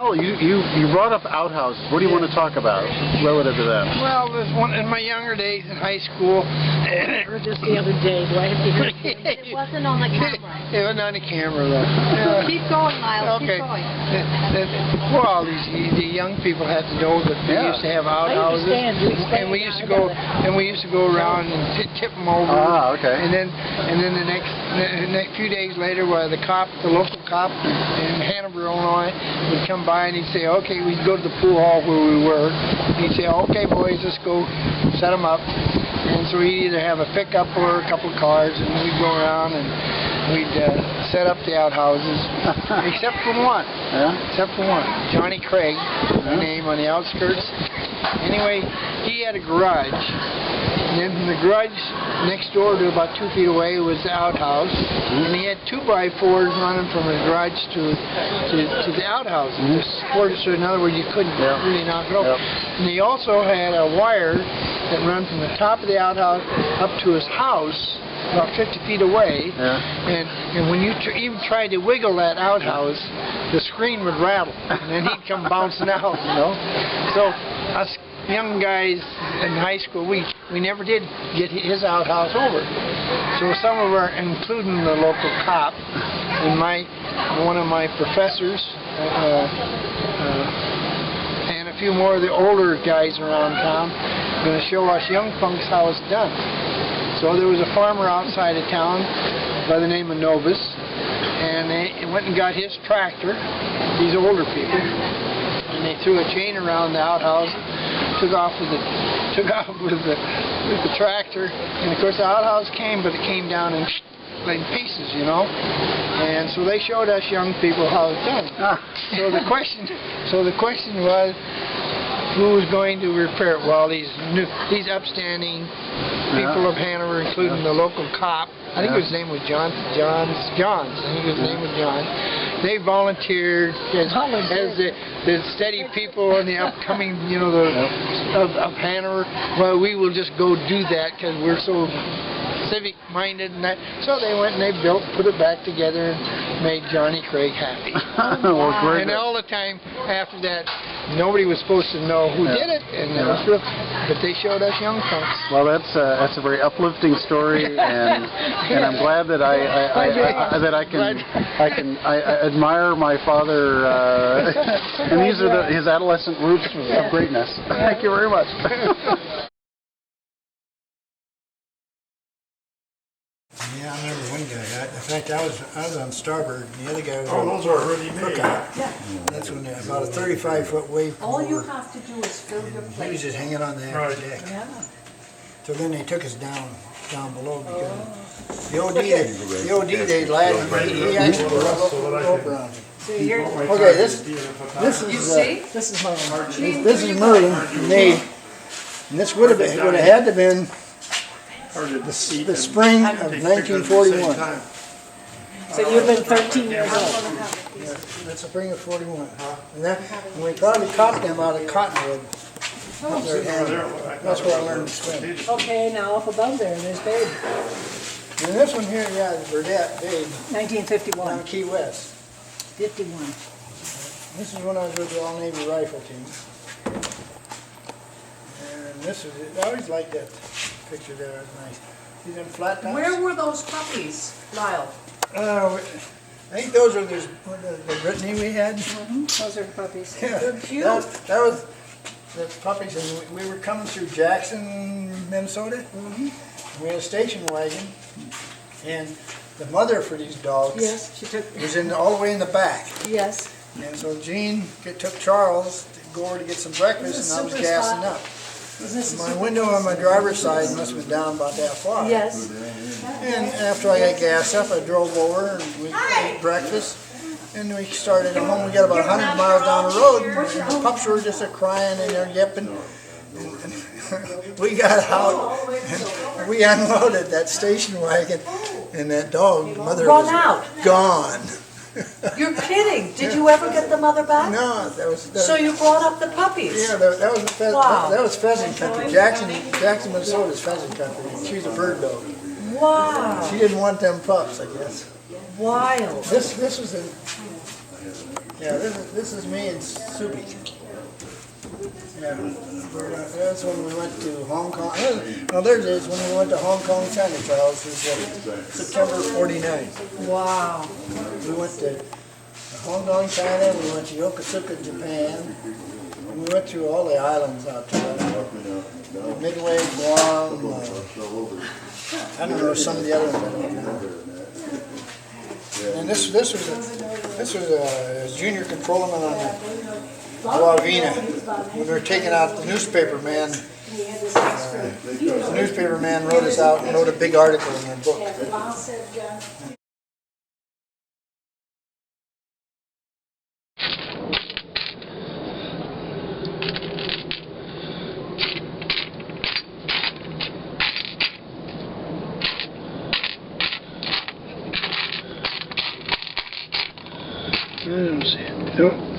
Oh, you brought up outhouses. What do you want to talk about relative to that? Well, there's one in my younger days in high school. Or just the other day, do I have to hear it? It wasn't on the camera. It wasn't on the camera, though. Keep going, Lyle. Okay. Keep going. Well, the young people have to know that we used to have outhouses, and we used to go around and tip them over. Ah, okay. And then the next few days later, the local cop in Hanover, Illinois, would come by and he'd say, okay, we'd go to the pool hall where we were. He'd say, okay, boys, let's go set them up. And so we'd either have a pickup or a couple of cars, and we'd go around and we'd set up the outhouses, except for one. Yeah? Except for one. Johnny Craig, the name on the outskirts. Anyway, he had a garage. And then from the garage next door to about 2 feet away was the outhouse. And he had 2x4s running from the garage to the outhouse. To support it, so in other words, you couldn't really knock it over. And he also had a wire that ran from the top of the outhouse up to his house, about 50 feet away, and when you even tried to wiggle that outhouse, the screen would rattle, and then he'd come bouncing out, you know. So us young guys in high school, we never did get his outhouse over. So some of our, including the local cop, and one of my professors, and a few more of the older guys around town, going to show us young punks how it's done. So there was a farmer outside of town by the name of Novus, and they went and got his tractor, these older people, and they threw a chain around the outhouse, took off with the tractor, and of course the outhouse came, but it came down in pieces, you know. And so they showed us young people how it's done. So the question was, who was going to repair it? Well, these upstanding people of Hanover, including the local cop, I think his name was Johns. I think his name was John. They volunteered as the steady people in the upcoming, you know, of Hanover. Well, we will just go do that because we're so civic-minded and that. So they went and they put it back together and made Johnny Craig happy. Well, and all the time after that, nobody was supposed to know who did it, and it was real, but they showed us young folks. Well, that's a very uplifting story, and I'm glad that I can admire my father, and these are his adolescent roots of greatness. Thank you very much. Yeah, I remember one guy. In fact, I was on starboard, and the other guy was on those are already made. Yeah. That's when about a 35-foot wave come All you over, have to do is fill your and he plate. was just hanging on the deck. Yeah. So then they took us down below because the OD they landed, but he actually put a rope around him. Okay, this is Merlin made, and this would have had to have been the spring of 1941. So you've been 13 years old. Yeah, that's the spring of 41. And we probably caught them out of cottonwood. That's where I learned to swim. Okay, now up above there's Babe. And this one here, is Burdette, Babe, 1951. down Key West. 51. This is when I was with the All-Navy Rifle Team. And this is, I always liked that picture there, it was nice. See them flat tops? Where were those puppies, Lyle? I think those are the Brittany we had. Those are puppies. Yeah, They're cute. That was the puppies, and we were coming through Jackson, Minnesota. We had a station wagon, and the mother for these dogs was all the way in the back. Yes. And so Jean took Charles to go over to get some breakfast, and I was gassing up. My window on my driver's side must have been down about that far. Yes. And after I got gassed up, I drove over and we ate breakfast. And we started home. We got about 100 miles down the road, and the pups were just crying and they're yipping. And we got out and we unloaded that station wagon, and that dog, mother, was gone. You're kidding. Did you ever get the mother back? No, that was. So you brought up the puppies? Yeah, that was Wow. that was pheasant country. Jackson, Minnesota is pheasant country. She's a bird dog. Wow. She didn't want them pups, I guess. Wild. This was Yeah, this is me and Subi. Yeah, that's when we went to Hong Kong. No, there it is, when we went to Hong Kong China Trials, it was September '49. Wow. We went to Hong Kong, China, we went to Yokosuka, Japan, and we went through all the islands out there. Midway, Guam, I don't know some of the other ones. And this was a junior controlman on the Wavina. When they were taking out the newspaper man, the newspaper man wrote us out and wrote a big article in their book. I don't see it.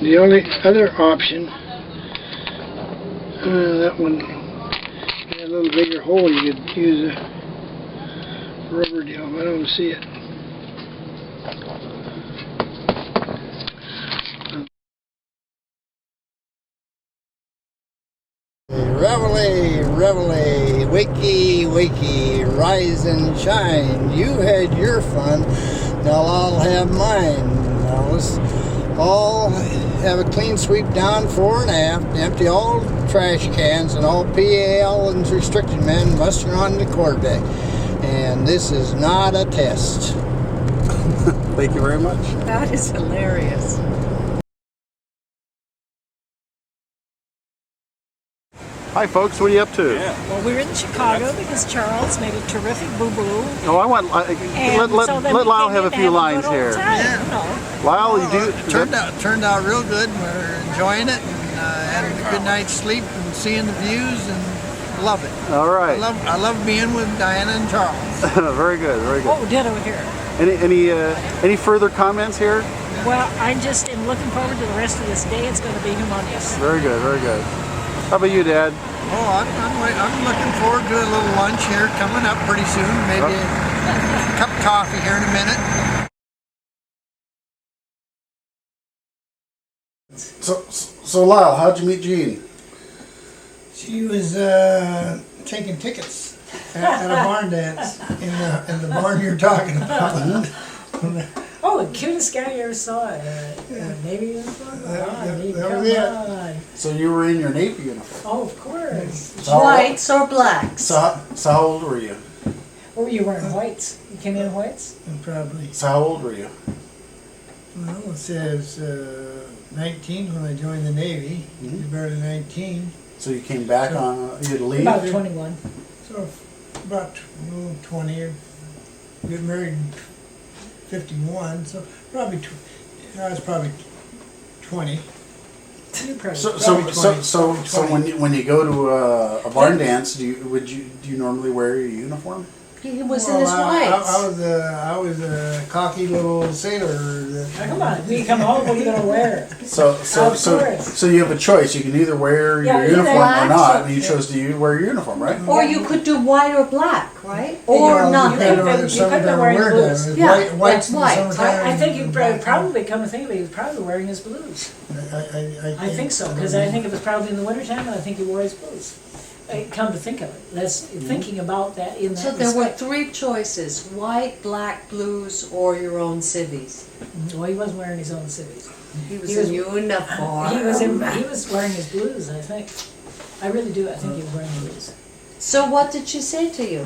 The only other option, that one had a little bigger hole. You could use a rubber deal. I don't see it. Reveille, reveille, wakey, wakey, rise and shine. You had your fun, now I'll have mine. Now let's all have a clean sweep down fore and aft, empty all trash cans, and all PAL and restricted men muster on the quarterdeck. And this is not a test. Thank you very much. That is hilarious. Hi, folks. What are you up to? Well, we're in Chicago because Charles made a terrific boo-boo. Oh, I want And so then let we Lyle came have in a to few a lines good old here. time, Yeah. you know. Lyle, you do. Turned out real good. We're enjoying it and having a good night's sleep and seeing the views and love it. All right. I love being with Diana and Charles. Very good. Very good. Oh, ditto here. Any further comments here? Well, I just am looking forward to the rest of this day. It's going to be humongous. Very good. Very good. How about you, Dad? Oh, I'm looking forward to a little lunch here coming up pretty soon. Maybe a cup of coffee here in a minute. So Lyle, how'd you meet Jean? She was taking tickets at a barn dance in the barn you're talking about. Oh, the cutest guy you ever saw. Navy uniform? That was it. So you were in your Navy uniform. Oh, of course. Whites or blacks? So how old were you? What were you wearing? Whites? You came in whites? Probably. So how old were you? Well, it says 19 when I joined the Navy. Mhm. You're barely 19. So you came back on. You had to leave. About 21. So about 20 or get married in 51. So probably I was probably 20. You probably- So when you go to a barn dance, do you normally wear your uniform? He was in his whites. I was a cocky little sailor. Now, come on, when you come home, what are you going to wear? So you have a choice. You can either wear Yeah, your either uniform or black not, or- and you chose to wear your uniform, right? Or you could do white or black, right? Or Well, nothing. depending on You the could summertime be wearing wear blues. time. Yeah, Whites in the white. summertime. I think you'd black. probably, come to think of it, he was probably wearing his blues. I think so, because I think it was probably in the wintertime, and I think he wore his blues. Come to think of it, that's thinking about that in that So there were respect. 3 choices: white, black, blues, or your own civvies. Well, he wasn't wearing his own civvies. He was He was- in uniform. He was wearing his blues, I think. I really do, I think he was wearing the blues. So what did she say to you?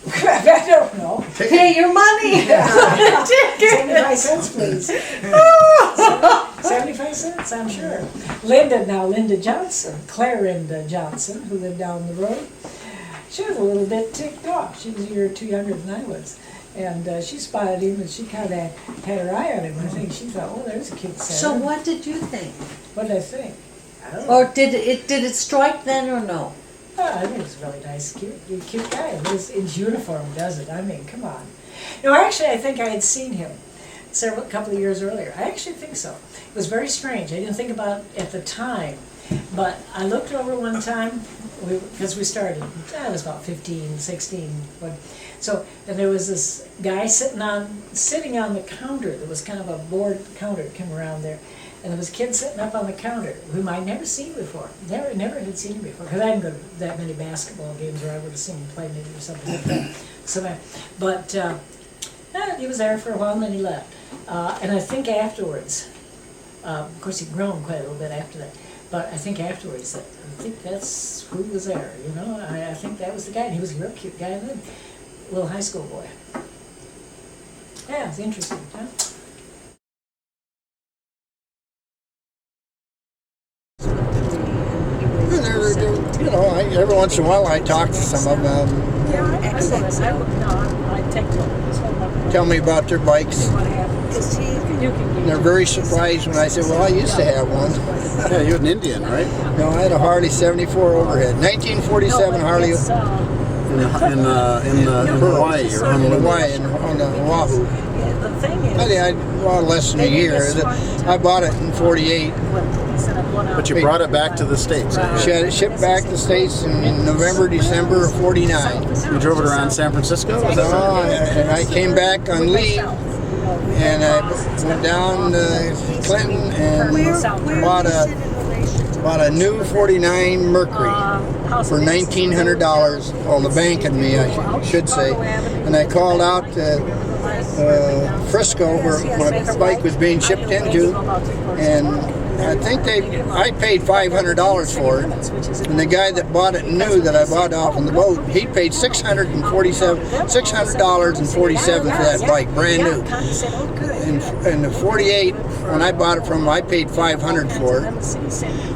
I don't know. Pay your money. 75 cents, please. 75 cents, I'm sure. Linda Johnson, Clarinda Johnson, who lived down the road, she was a little bit ticked off. She was a year or 2 younger than I was. And she spotted him and she kind of had her eye on him. I think she thought, oh, there's a cute So sailor. what did you think? What did I think? I don't know. Or did it strike then or no? Oh, I think it's a really nice, cute guy. His uniform does it. I mean, come on. No, actually, I think I had seen him a couple of years earlier. I actually think so. It was very strange. I didn't think about it at the time. But I looked over one time because we started, I was about 15, 16. So, and there was this guy sitting on the counter. There was kind of a board counter that came around there. And there was kids sitting up on the counter whom I'd never seen before. Never had seen him before. Because I didn't go to that many basketball games where I would have seen him play maybe or something like that. So, but he was there for a while and then he left. And I think afterwards, of course he'd grown quite a little bit after that, but I think afterwards, I think that's who was there, you know? I think that was the guy, and he was a real cute guy, and then a little high school boy. Yeah, it's interesting, huh? You know, every once in a while I talk to some of them. Tell me about their bikes. And they're very surprised when I say, well, I used to have one. Yeah, you had an Indian, right? No, I had a Harley 74 overhead. 1947 Harley. In Hawaii or Hawaii, on the Oahu. I had well, less than a year. I bought it in 48. But you brought it back to the States. She had it shipped back to the States in November, December of 49. You drove it around San Francisco? And I came back on leave, and I went down to Clinton and bought a new 49 Mercury for $1,900. Well, the bank and me, I should say. And I called out to Frisco, where my bike was being shipped into, and I think I paid $500 for it, and the guy that bought it knew that I bought it off on the boat. He paid $600.47 for that bike, brand new. And the 48, when I bought it from him, I paid $500 for it,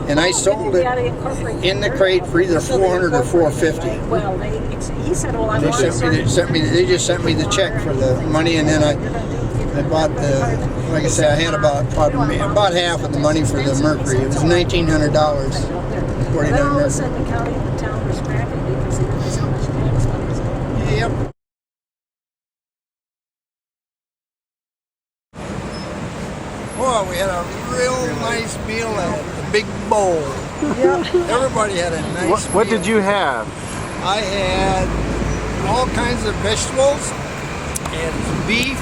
and I sold it in the crate for either $400 or $450. They just sent me the check for the money, and then I bought like I said, I had about half of the money for the Mercury. It was $1,900. 49 Mercury. Yep. Well, we had a real nice meal at the Big Bowl. Yep. Everybody had a nice meal. What did you have? I had all kinds of vegetables and some beef.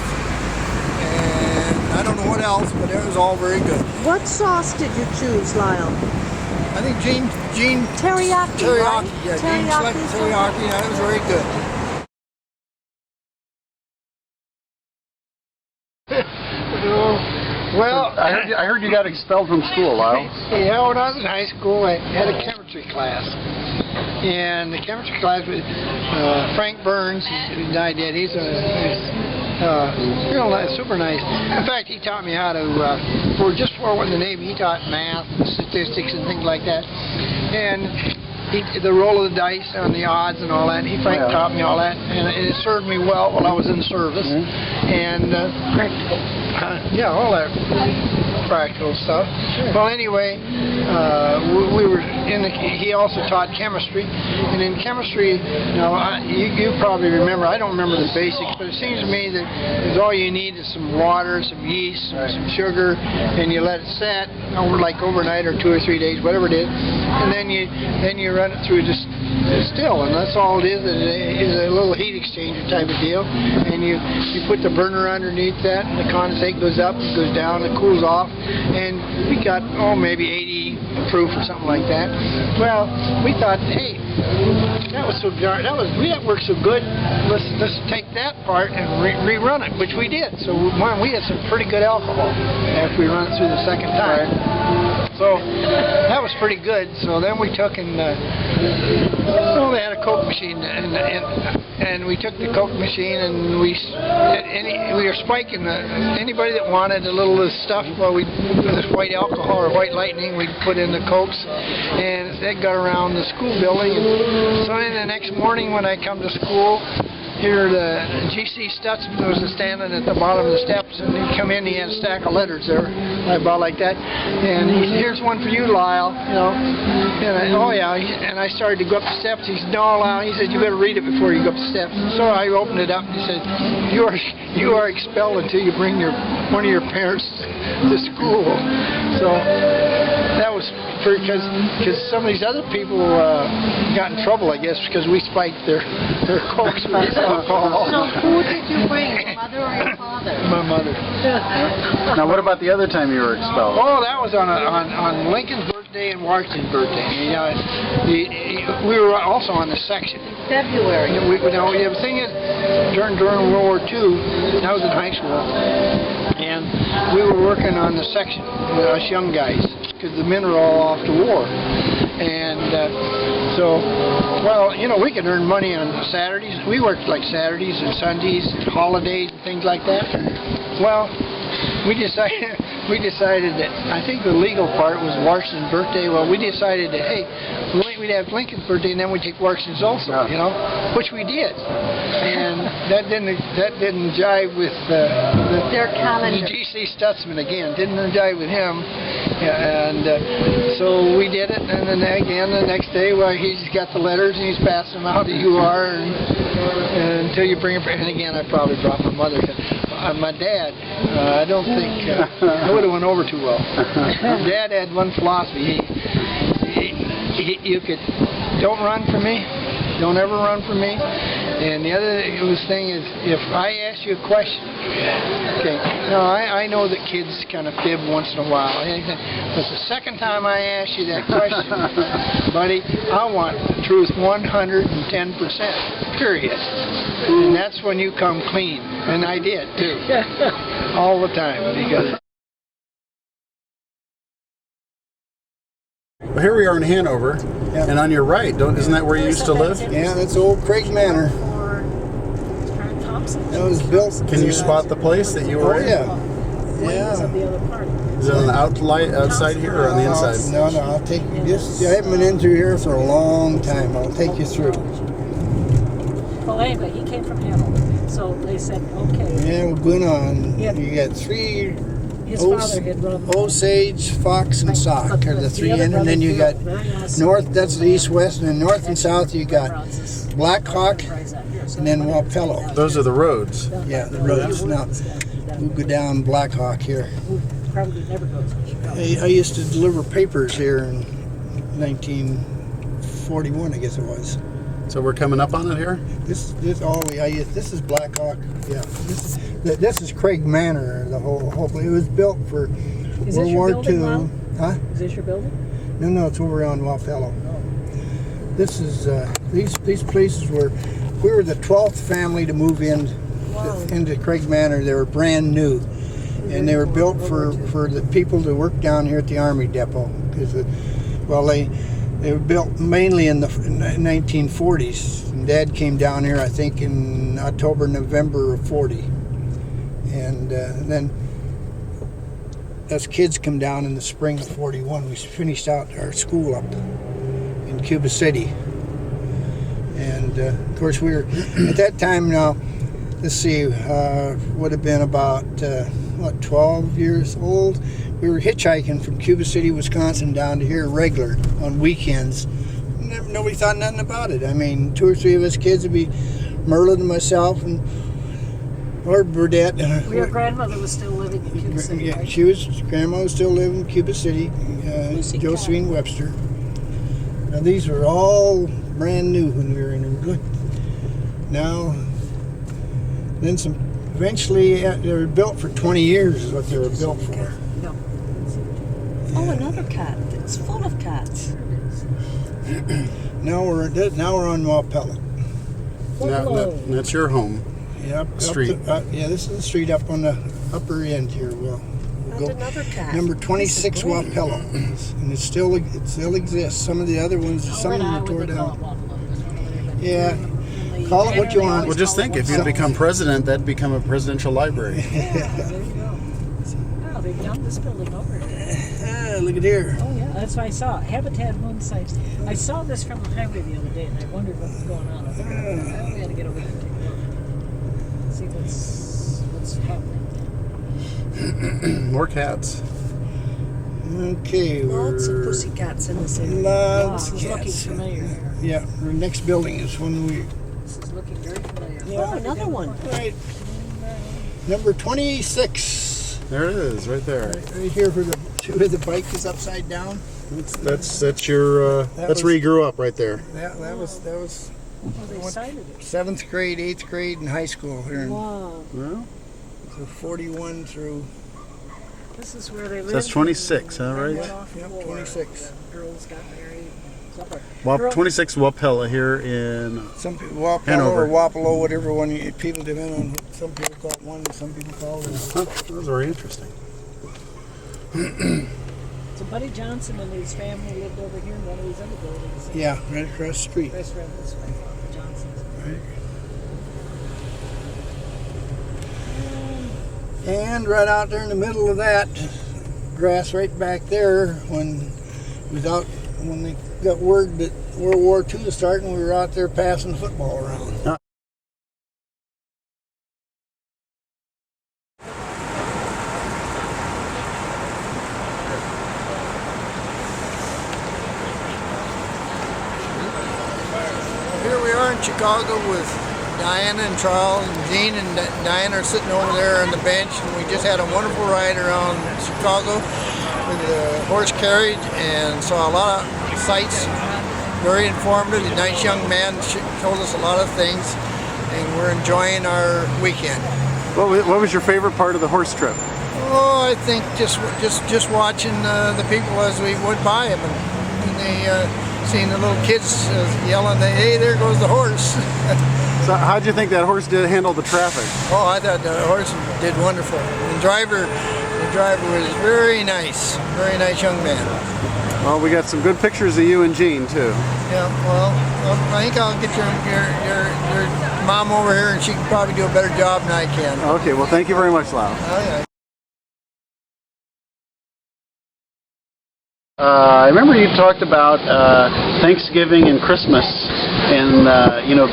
I don't know what else, but it was all very good. What sauce did you choose, Lyle? I think Jean teriyaki. Teriyaki, Right? yeah, Jean selected teriyaki. Yeah, it was very good. Well, I heard you got expelled from school, Lyle. Yeah, when I was in high school, I had a chemistry class. And the chemistry class was Frank Burns, who died dead. He's super nice. In fact, he taught me how to, just before I went in the Navy, he taught math and statistics and things like that. And the roll of the dice on the odds and all that, Frank taught me all that. And it served me well while I was in service. And yeah, all that practical stuff. Well, anyway, we were he also taught chemistry, and in chemistry, you probably remember, I don't remember the basics, but it seems to me that all you need is some water, some yeast, some sugar, and you let it set overnight or 2 or 3 days, whatever it is, and then you run it through distill, and that's all it is a little heat exchanger type of deal, and you put the burner underneath that, and the condensate goes up, it goes down, it cools off, and we got maybe 80 proof or something like that. Well, we thought, hey, that worked so good, let's take that part and rerun it, which we did. So we had some pretty good alcohol after we run it through the second time. So that was pretty good. So then we took and they had a Coke machine, and we took the Coke machine and we were spiking anybody that wanted a little of this stuff. Well, this white alcohol or white lightning, we'd put in the Cokes, and that got around the school building. And so then the next morning when I come to school, here the G.C. Stutzman was standing at the bottom of the steps, and he'd come in, he had a stack of letters there, about like that, and he said, "Here's one for you, Lyle," and and I started to go up the steps. He said, "No, Lyle," he said, "you better read it before you go up the steps." So I opened it up, and he said, you are expelled until you bring one of your parents to school." So that was because some of these other people got in trouble, I guess, because we spiked their Cokes with alcohol. So who did you bring, your mother or your father? My mother. Now, what about the other time you were expelled? Oh, that was on Lincoln's birthday and Washington's birthday. You know, we were also on the section. February. The thing is, during World War II, I was in high school, and we were working on the section, us young guys, because the men were all off to war. And so, well, you know, we could earn money on Saturdays. We worked like Saturdays and Sundays, and holidays and things like that. Well, we decided that, I think the legal part was Washington's birthday. Well, we decided that, hey, we'd have Lincoln's birthday and then we'd take Washington's also, you know, which we did. And that didn't jive with Their calendar. G.C. Stutzman again. Didn't jive with him. And so we did it, and then again the next day, well, he's got the letters and he's passing them out to UR, and until you bring it. And again, I probably brought my mother. My dad, I don't think it would have went over too well. Dad had one philosophy. You could don't run for me, don't ever run for me. And the other thing is, if I ask you a question, okay, now I know that kids kind of fib once in a while, but the second time I ask you that question, buddy, I want truth 110%, period. And that's when you come clean, and I did too, all the time, because. Well, here we are in Hanover, and on your right, isn't that where you used to live? Yeah, that's old Craig Manor. That was built. Can you spot the place that you were in? Yeah. Is it on the outside here or on the inside? No, I'll take you. I haven't been in through here for a long time. I'll take you through. Well, anyway, he came from Hanover, so they said, okay. Yeah, we're going on. Yeah. You got three. His father had run. Osage, Fox, and Sauk are the three in, and then you got north. That's the east-west, and then north and south you got Black Hawk, and then Wapello. Those are the roads. Yeah, the roads. Now we'll go down Black Hawk here. Probably never goes to Chicago. I used to deliver papers here in 1941, I guess it was. So we're coming up on it here? This is Black Hawk. Yeah. This is Craig Manor. The whole it was built for World War II. Huh? Is this your building? No, it's over on Wapello. This is these places were. We were the 12th family to move into Craig Manor. They were brand new, and they were built for the people to work down here at the Army Depot. Because they were built mainly in the 1940s. And Dad came down here, I think, in November of 40. And then us kids come down in the spring of 41. We finished out our school up in Cuba City. And, of course, we were, at that time now, let's see, would have been about, 12 years old. We were hitchhiking from Cuba City, Wisconsin down to here regular on weekends. Nobody thought nothing about it. I mean, 2 or 3 of us kids would be Merlin and myself and Lord Burdette. Your grandmother was still living in Cuba City, yeah, right? Grandma was still living in Cuba City, Josephine Webster. Now, these were all brand new when we were in them. Now, then eventually, they were built for 20 years is what they were built for. No. Oh, another cat. It's full of cats. Now we're on Wapello. That's your home. Yep. Street. This is the street up on the upper end here. We'll go. Another cat. Number 26 Wapello, and it still exists. Some of the other ones, some of them are tore down. Yeah. Call it what you want. Well, just think, if you'd become president, that'd become a presidential library. Yeah, there you go. Oh, they've done this building over here. Look at here. Oh, yeah, that's what I saw. Habitat one site. I saw this from the highway the other day, and I wondered what was going on. We had to get over there and take a look. See what's happening. More cats. Okay, Lots of pussy cats in this area. Lots This of is looking cats. familiar here. Yeah, the next building is when we. This is looking very familiar. Oh, another one. Right. Number 26. There it is, right there. Right here for the where the bike is upside down. That's your that's where you grew up, right there. That was They cited it. 7th grade, 8th grade in high school here. Wow. Well, So 41 through This is where they lived. that's 26, huh, right? Went off Yep, war. 26. Girls got married. Well, 26 Wapella here in Some people Wapello Hanover. or Wapello, whatever one people depend on. Some people call it one, some people call it. Huh, that was very interesting. So Buddy Johnson and his family lived over here in one of these other buildings. Yeah, right across the street. Restaurant this way, the Johnsons. Right. And right out there in the middle of that grass, right back there, when they got word that World War II was starting, we were out there passing the football around. Here we are in Chicago with Diana and Charles and Jean, and Diana are sitting over there on the bench, and we just had a wonderful ride around Chicago with a horse carriage and saw a lot of sights. Very informative. The nice young man told us a lot of things, and we're enjoying our weekend. What was your favorite part of the horse trip? Oh, I think just watching the people as we went by them, and they seeing the little kids yelling, "Hey, there goes the horse!" So, how'd you think that horse did handle the traffic? Oh, I thought the horse did wonderful. The driver was very nice young man. Well, we got some good pictures of you and Jean too. Yeah, well, I think I'll get your mom over here, and she can probably do a better job than I can. Okay, well, thank you very much, Lyle. Oh, yeah. I remember you talked about Thanksgiving and Christmas, and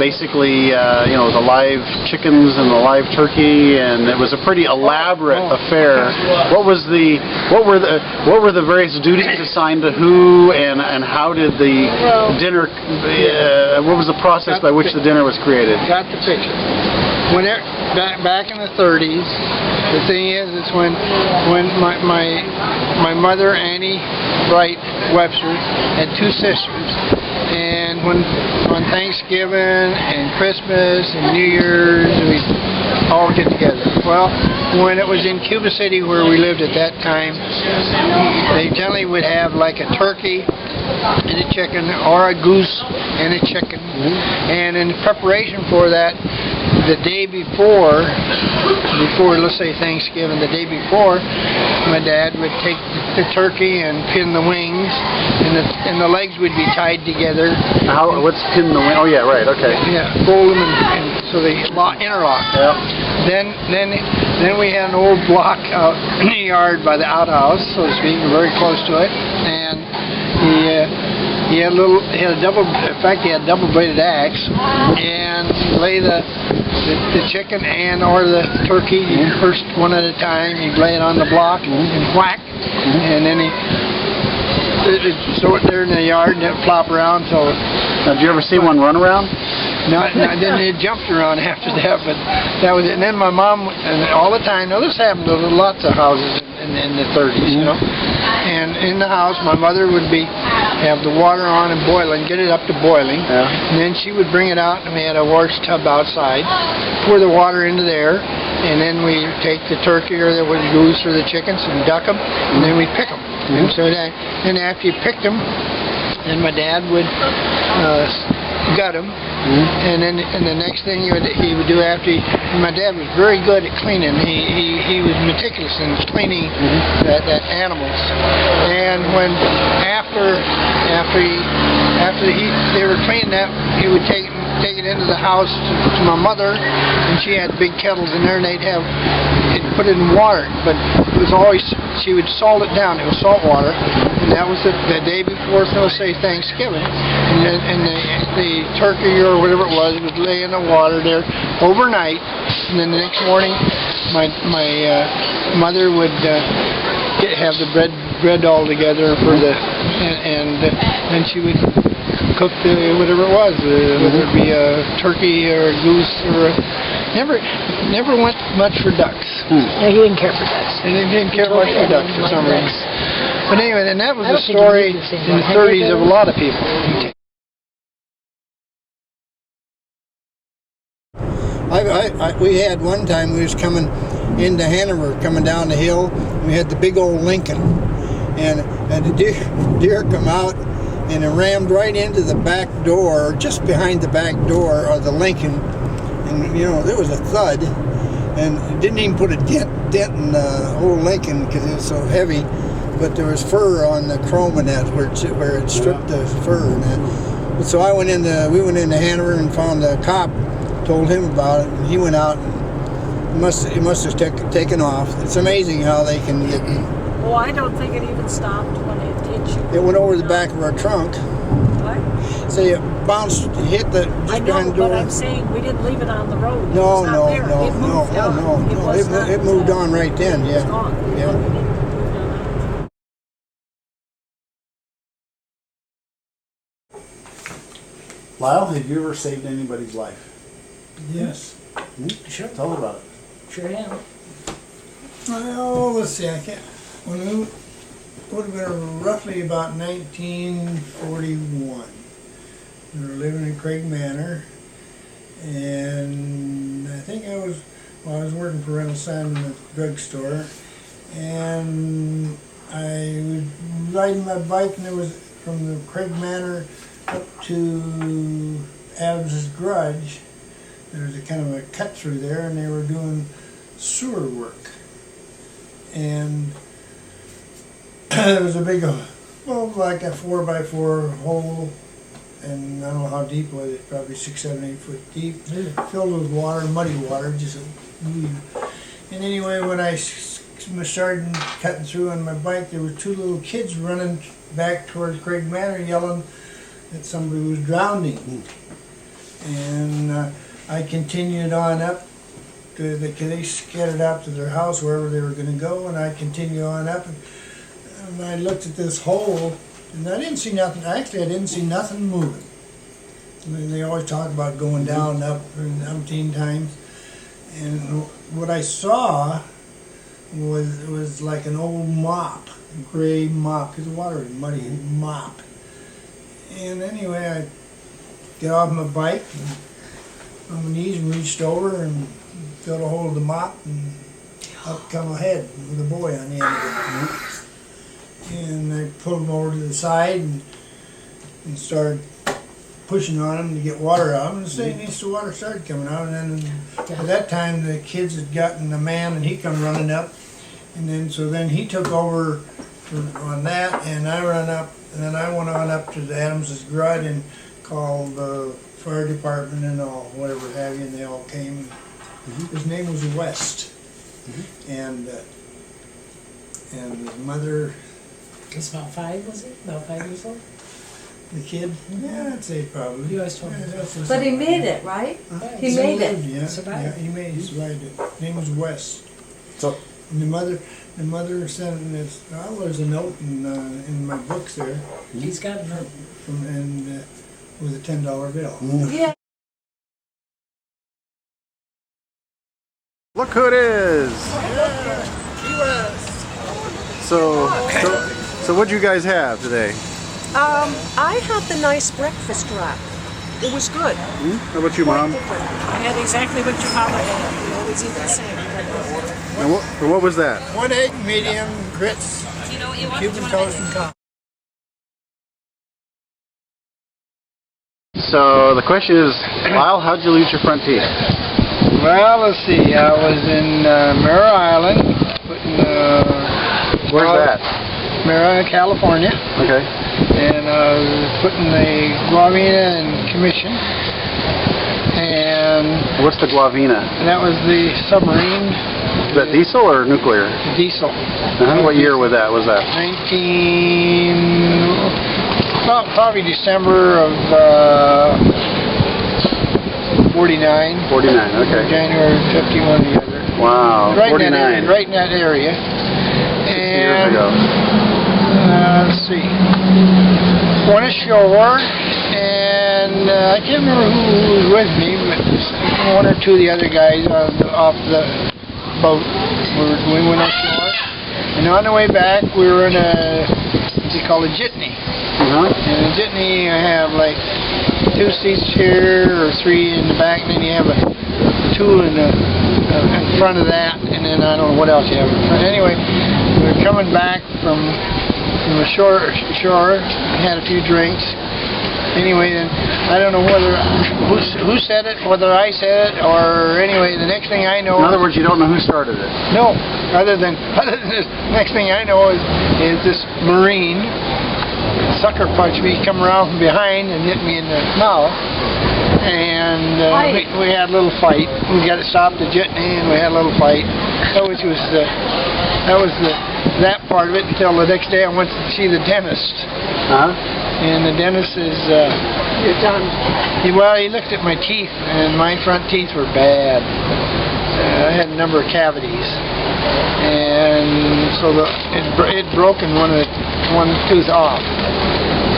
basically the live chickens and the live turkey, and it was a pretty elaborate affair. What were the various duties assigned to who, and how did the dinner? What was the process by which the dinner was created? Got the picture. Back in the 30s, the thing is when my mother, Annie Bright Webster, had two sisters, and on Thanksgiving and Christmas and New Year's, we all get together. Well, when it was in Cuba City where we lived at that time, they generally would have like a turkey and a chicken, or a goose and a chicken, and in preparation for that, the day before, let's say Thanksgiving, the day before, my dad would take the turkey and pin the wings, and the legs would be tied together. What's pin the wing? Oh yeah, right. Okay. Yeah, fold them and so they interlock. Yeah. Then we had an old block out in the yard by the outhouse, so to speak, very close to it, and he had a double-bladed axe, and lay the chicken or the turkey first one at a time. He'd lay it on the block and whack, and then he'd throw it there in the yard and it'd flop around. So, did you ever see one run around? No, then it jumped around after that, but that was it. And then my mom, and all the time, now this happened to lots of houses in the 30s, and in the house, my mother would have the water on and boiling, get it up to boiling, and then she would bring it out, and we had a wash tub outside, pour the water into there, and then we take the turkey or the goose or the chickens and duck them, and then we pick them. And so then after you picked them, then my dad would gut them, and then the next thing he would do after my dad was very good at cleaning. He was meticulous in cleaning that animals, and when after they were cleaning that, he would take it into the house to my mother, and she had big kettles in there, and they'd put it in water, but it was always, she would salt it down. It was salt water, and that was the day before, so say Thanksgiving, and the turkey or whatever it was would lay in the water there overnight, and then the next morning my mother would have the bread all together for and then she would cook whatever it was, whether it be a turkey or a goose or never went much for ducks. Yeah, he didn't care for ducks. He didn't care much for ducks for some reason. But anyway, then that was the story in the 30s of a lot of people. We had one time we was coming into Hanover, coming down the hill. We had the big old Lincoln, and the deer come out and it rammed right into the back door, just behind the back door of the Lincoln. And you know, there was a thud, and it didn't even put a dent in the whole Lincoln because it was so heavy. But there was fur on the chrome in that where it stripped the fur and that. But so we went into Hanover and found a cop. Told him about it, and he went out and it must have taken off. It's amazing how they can get. Well, I don't think it even stopped when it hit you. It went over the back of our trunk. What? So it bounced, hit the just I behind know, the door. but I'm saying we didn't leave it on the road. It No, was not no, there. no, It moved no, on. no, It no. was not, It moved on right then. It was Yeah. gone. Yeah. It moved on. Lyle, have you ever saved anybody's life? Yes. Sure. Tell me about it. Sure am. Well, let's see. I can't. When it would have been roughly about 1941. We were living in Craig Manor, and I think I was working for Rental Simon at the drugstore, and I was riding my bike, and it was from the Craig Manor up to Adams's Grudge. There was a kind of a cut through there, and they were doing sewer work. And there was a big, well, like a 4x4 hole, and I don't know how deep it was, probably 6, 7, 8 foot deep, filled with water, muddy water, just a weed. And anyway, when I started cutting through on my bike, there were 2 little kids running back towards Craig Manor yelling that somebody was drowning. And I continued on up to they scattered out to their house, wherever they were going to go, and I continued on up, and I looked at this hole, and I didn't see nothing. Actually, I didn't see nothing moving. I mean, they always talk about going down and up umpteen times, and what I saw was like an old mop, a gray mop, because the water was muddy, mop. And anyway, I got off my bike and on my knees and reached over and got a hold of the mop, and up come a head with a boy on the end of it. And I pulled him over to the side and started pushing on him to get water out. And the water started coming out. And then at that time, the kids had gotten a man, and he come running up. And then then he took over on that, and I ran up, and then I went on up to the Adams's Grudge and called the fire department and all, whatever have you, and they all came. His name was West, and his mother. He's about 5, was he? About 5 years old? The kid? Yeah, I'd say probably. You always told me. But he made it, right? He made it. Yeah, Survived. he survived it. His name was West. So, And the mother sent him this. Well, there's a note in my books there, He's got a note. with a $10 bill. Yeah. look who it is! So what'd you guys have today? I had the nice breakfast wrap. It was good. How about you, Mom? I had exactly what your father had. We always eat the same. And what was that? 1 egg, medium, grits, Cuban toast, and coffee. So the question is, Lyle, how'd you lose your front teeth? Well, let's see. I was in Mare Island, putting. Where's that? Mare Island, California, Okay. and I was putting the Guavina in commission, and What's the Guavina? that was the submarine. Is that diesel or nuclear? Diesel. What year was that? 19, probably December of 49. 49, okay. January 51 the other. Wow, Right 49. in that area. Right in that area. 60 years ago. Let's see. Went ashore, and I can't remember who was with me, but 1 or 2 of the other guys off the boat. We went ashore, and on the way back, we were in a they call a jitney. Uh-huh. And a jitney, I have like 2 seats here or 3 in the back, and then you have 2 in front of that, and then I don't know what else you have in front. Anyway, we were coming back from the shore, had a few drinks. Anyway, then I don't know whether who said it, whether I said it, or anyway, the next thing I know. In other words, you don't know who started it. No, other than this, next thing I know is this Marine sucker punched me, come around from behind and hit me in the mouth, and we had a little fight. We got to stop the jitney, and we had a little fight. That was that part of it until the next day I went to see the dentist. Uh-huh. And the dentist is, You're done. well, he looked at my teeth, and my front teeth were bad. I had a number of cavities, and so it broken one tooth off.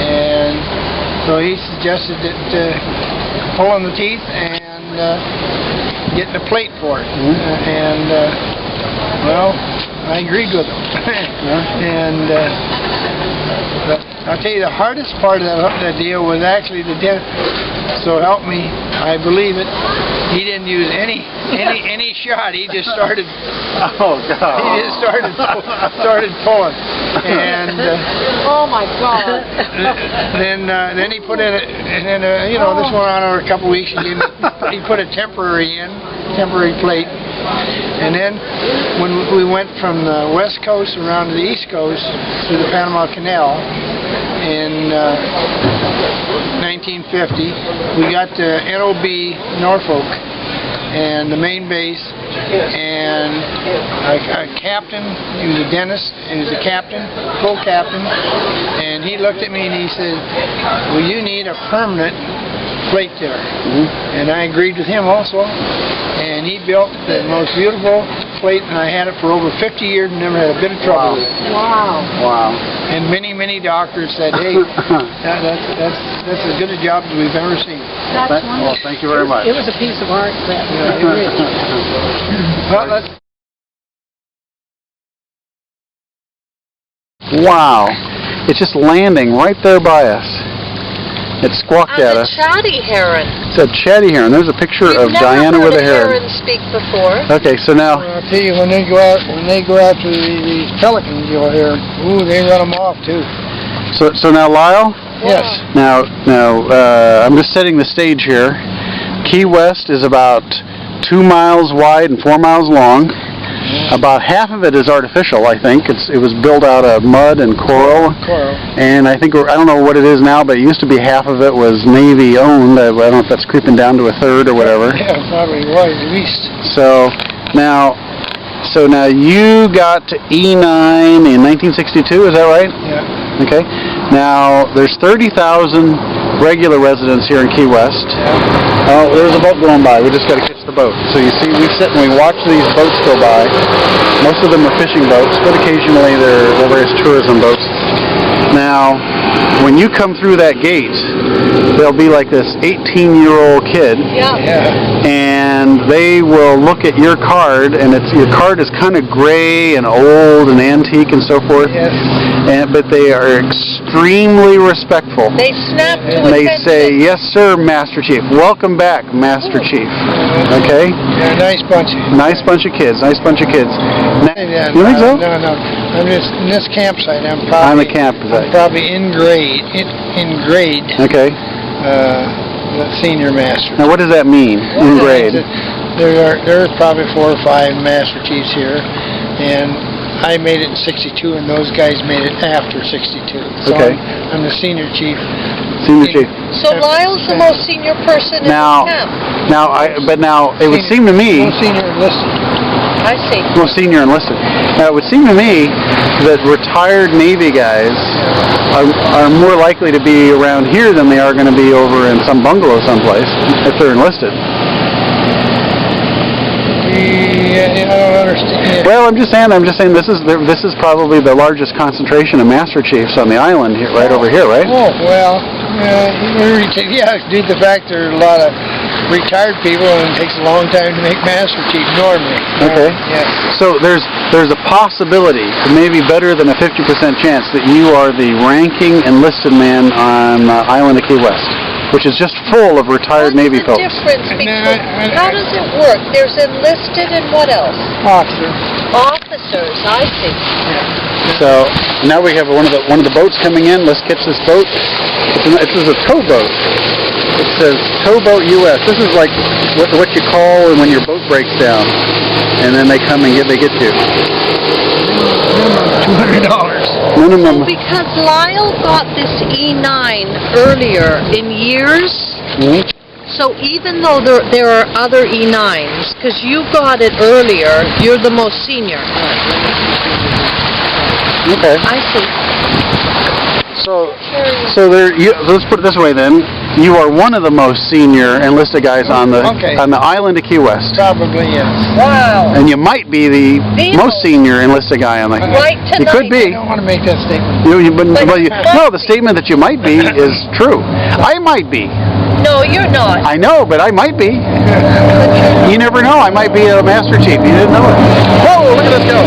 And so he suggested that pulling the teeth and getting a plate for it. And well, I agreed with him. And I'll tell you, the hardest part of that deal was actually the dentist. So help me, I believe it. He didn't use any shot. He just started. Oh God! He just started pulling, and Oh my God. then he put in this went on over a couple weeks. He put a temporary plate. And then when we went from the west coast around to the east coast through the Panama Canal in 1950, we got to NOB Norfolk and the main base, and a captain, he was a dentist, he was a captain, full captain, and he looked at me and he said, well, you need a permanent plate there. And I agreed with him also. And he built the most beautiful plate, and I had it for over 50 years and never had a bit of trouble with it. Wow. Wow. And many doctors said, hey, that's as good a job as we've ever seen. That's Well, wonderful. thank you very much. It was a piece of art, that. Yeah, it really. Well, let's Wow. It's just landing right there by us. It squawked at And a us. chatty heron. It's a chatty heron. There's a picture of Diana with a heron. Never heard a heron speak before. Okay, so now, I'll tell you, when they go out to these pelicans, you'll hear, ooh, they run them off too. so now, Lyle. Yes. Now, I'm just setting the stage here. Key West is about 2 miles wide and 4 miles long. About half of it is artificial, I think. It was built out of mud and coral. And I think, I don't know what it is now, but it used to be half of it was Navy owned. I don't know if that's creeping down to a third or whatever. Yeah, probably was, at least. So now you got to E9 in 1962, is that right? Yeah. Okay. Now there's 30,000 regular residents here in Key West. Oh, there's a boat going by. We just got to catch the boat. So you see, we sit and we watch these boats go by. Most of them are fishing boats, but occasionally they're various tourism boats. Now, when you come through that gate, there'll be like this 18-year-old kid, and they will look at your card, and your card is kind of gray and old and antique and so forth. Yes. But they are extremely respectful. They snap to And they attention. say, yes, sir, Master Chief. Welcome back, Master Chief. Okay? Yeah, nice bunch. Nice bunch of kids. Nice bunch of kids. Now, Yeah, you think so? No. I'm just in this campsite. I'm On the campsite. probably in grade. Okay. The senior master. Now, what does that mean, in grade? There's probably 4 or 5 master chiefs here, and I made it in 62, and those guys made it after 62. So Okay. I'm the senior chief. Senior Chief. So Lyle's the most senior person in Now, the camp. now, it would seem to me, No senior enlisted. I see. well, senior enlisted. Now, it would seem to me that retired Navy guys are more likely to be around here than they are going to be over in some bungalow someplace if they're enlisted. Yeah, I don't understand. Well, I'm just saying this is probably the largest concentration of Master Chiefs on the island here, right over here, right? Oh, well, yeah, due to the fact there are a lot of retired people, and it takes a long time to make Master Chief normally. Okay. Yeah. So there's a possibility, maybe better than a 50% chance, that you are the ranking enlisted man on Island of Key West, which is just full of retired Navy folks. What's the difference between, how does it work? There's enlisted and what else? Officer. Officers, I see. So now we have one of the boats coming in. Let's catch this boat. This is a towboat. It says Towboat U.S. This is like what you call when your boat breaks down, and then they come and get you. $200. Minimum. So because Lyle got this E9 earlier in years, so even though there are other E9s, because you got it earlier, you're the most senior. Okay. I see. So let's put it this way then. You are one of the most senior enlisted guys on the island of Key West. Probably, yes. Wow. And you might be the most senior enlisted guy on the. Right tonight. You could be. I don't want to make that statement. No, the statement that you might be is true. I might be. No, you're not. I know, but I might be. You never know. I might be a Master Chief. You didn't know it. Whoa! Look at this go.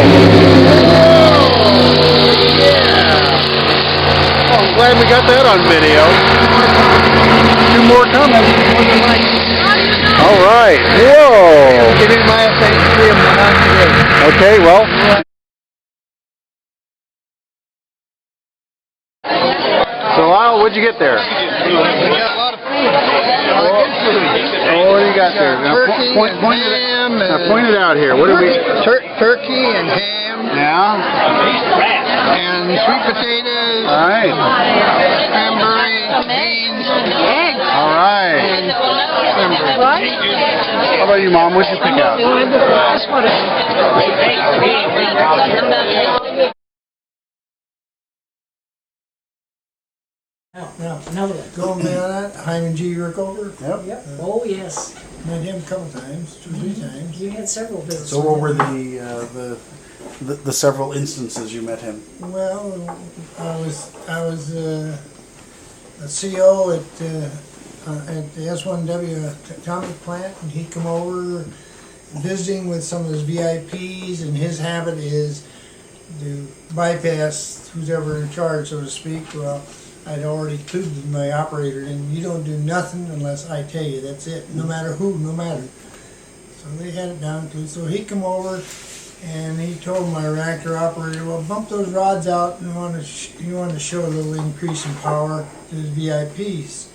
I'm glad we got that on video. 2 more coming. All right. Whoa. Give me my update. 3 of them are not today. Okay, well. So Lyle, what'd you get there? We got a lot of food. Oh, what do you got there? Turkey Point and ham. point it out here. What do we? Turkey and ham. Yeah. And sweet potatoes. All right. Cranberry, beans, eggs. All right. How about you, Mom? What'd you pick out? No, another one. Going down that, Hyman G. Rickover. Yep. Oh, yes. Met him a couple times, 2 or 3 times. You had several visits. So what were the several instances you met him? Well, I was a CO at the S1W atomic plant, and he'd come over visiting with some of his VIPs, and his habit is to bypass who's ever in charge, so to speak. Well, I'd already included my operator, and you don't do nothing unless I tell you. That's it. No matter who, no matter. So they had it down to. So he come over, and he told my reactor operator, "Well, bump those rods out. And he wanted to show a little increase in power to his VIPs."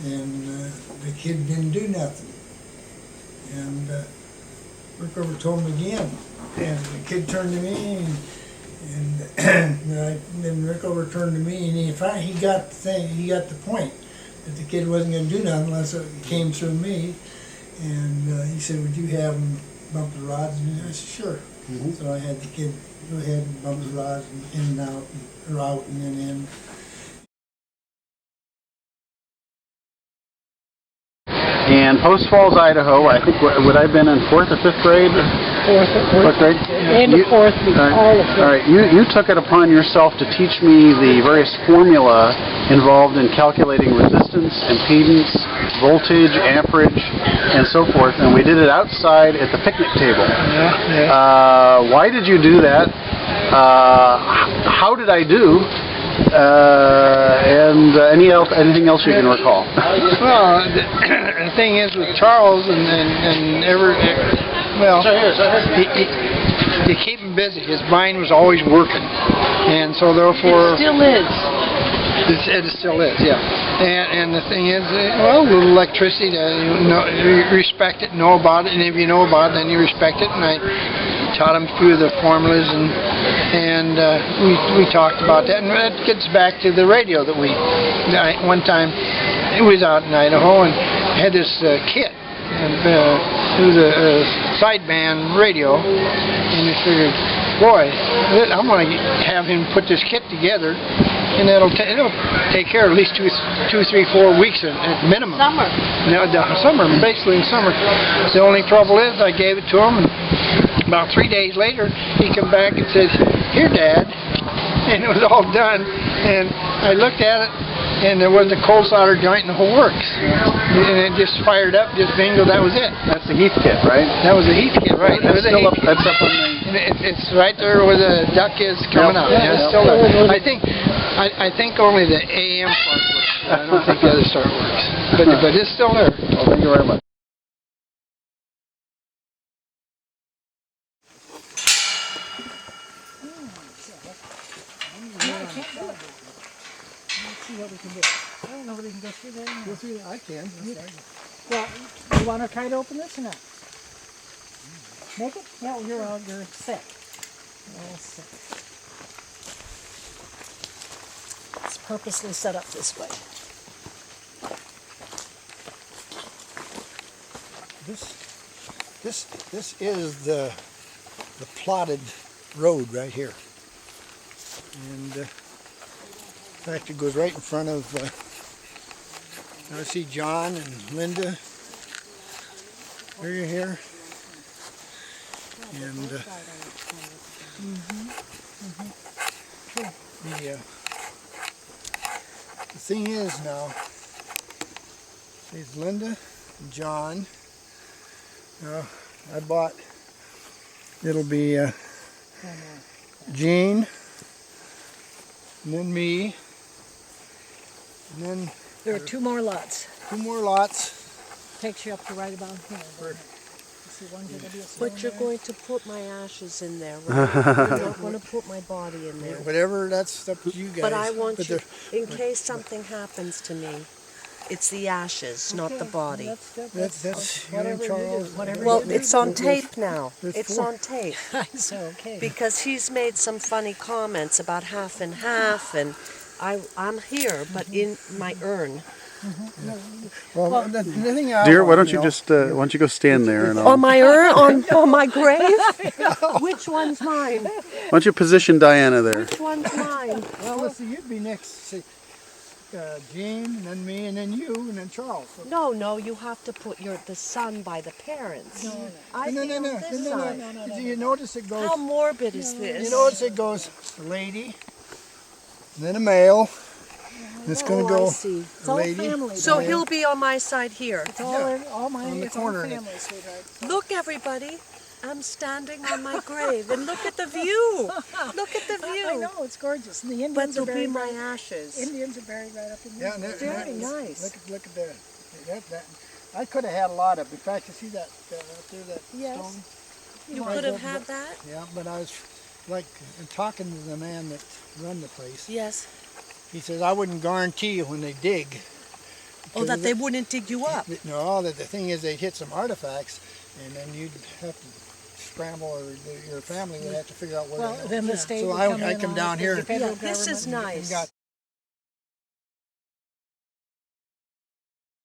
And the kid didn't do nothing. And Rickover told him again, and the kid turned to me, and then Rickover turned to me, and he got the thing. He got the point that the kid wasn't going to do nothing unless it came through me. And he said, "Would you have him bump the rods?" And I said, "Sure." So I had the kid go ahead and bump the rods in and out, and out and then in. And Post Falls, Idaho, I think, would I have been in 4th or 5th grade? Fourth grade? And the fourth, all of them. All right, you took it upon yourself to teach me the various formula involved in calculating resistance, impedance, voltage, amperage, and so forth, and we did it outside at the picnic table. Why did you do that? How did I do? And anything else you can recall? Well, the thing is with Charles and to keep him busy. His mind was always working, and so therefore It still is. it still is, yeah. And the thing is, well, a little electricity to respect it, know about it, and if you know about it, then you respect it. And I taught him a few of the formulas, and we talked about that. And that gets back to the radio that one time it was out in Idaho and had this kit, and it was a sideband radio, and we figured, boy, I'm going to have him put this kit together, and it'll take care of at least 2, 3, 4 weeks at minimum. Summer. No, summer, basically in summer. The only trouble is I gave it to him, and about 3 days later, he come back and said, "Here, Dad," and it was all done. And I looked at it, and there was a coal solder joint in the whole works. And it just fired up, just bingo, that was it. That's the Heath kit, right? That was a Heath kit, right? That was a Still Heath up, kit. that's up on the... And it's right there where the duck is coming out. Yeah, it's still there. I think only the AM part works. I don't think the other start works. But it's still there. Well, thank you very much. I don't know whether you can go through there. Go through there. I can. Well, you want to try to open this or not? Make it? Yeah, well, you're set. You're all set. It's purposely set up this way. This is the plotted road right here, and in fact it goes right in front of. I see John and Linda. They're here, and the thing is now, there's Linda and John. I bought, it'll be Jean, and then me, and then There are 2 more lots. 2 more lots. Takes you up to right about here. See, one's gonna be a stone But you're there. going to put my ashes in there, right? You're not going to put my body in there. Whatever, that's up to you guys. But I want But you, there- in case something happens to me, it's the ashes, not the body. That's you and whatever you Charles. do, whatever Well, you do. it's on tape now. There's It's 4. on tape. So, okay. Because he's made some funny comments about half and half, and I'm here, but in my urn. Well, the thing I Dear, want, why don't you know, just, why don't you go stand there and On my urn? On my grave? Which one's mine? why don't you position Diana there? Which one's mine? Well, let's see, you'd be next. See, Jean, and then me, and then you, and then Charles. So, No, you have to put the son by the parents. I no, think no, on this side. no. You notice it goes. How morbid is this? You notice it goes a lady, and then a male. And it's going to I go see. It's a all lady. family. So right? he'll be on my side here. It's all my, on the it's all corner. family, sweetheart. Look, everybody. I'm standing on my grave, and look at the view. Look at the view. I know, it's gorgeous. And the But Indians are there'll be buried my right, ashes. Indians are buried right up in there. Yeah, and Very nice. Look at that. I could have had a lot of. In fact, you see that up there, that Yes. stone. You could have had that? Yeah, but I was like talking to the man that run the place. Yes. He says I wouldn't guarantee you when they dig. Oh, that they wouldn't dig you up. No, that the thing is they'd hit some artifacts, and then you'd have to scramble, or your family would have to figure out where Well, they are. then the state So would I come in come on down it, here the and- federal Yeah, this is government. nice. Got-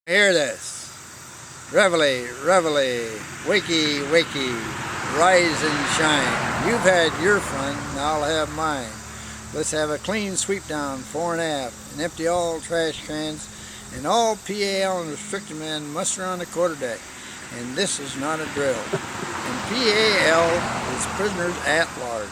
Hear this. Reveille, reveille, wakey, wakey, rise and shine. You've had your fun, now I'll have mine. Let's have a clean sweep down, fore and aft, and empty all trash cans, and all PAL and restricted men muster on the quarterdeck. And this is not a drill. And PAL is prisoners at large.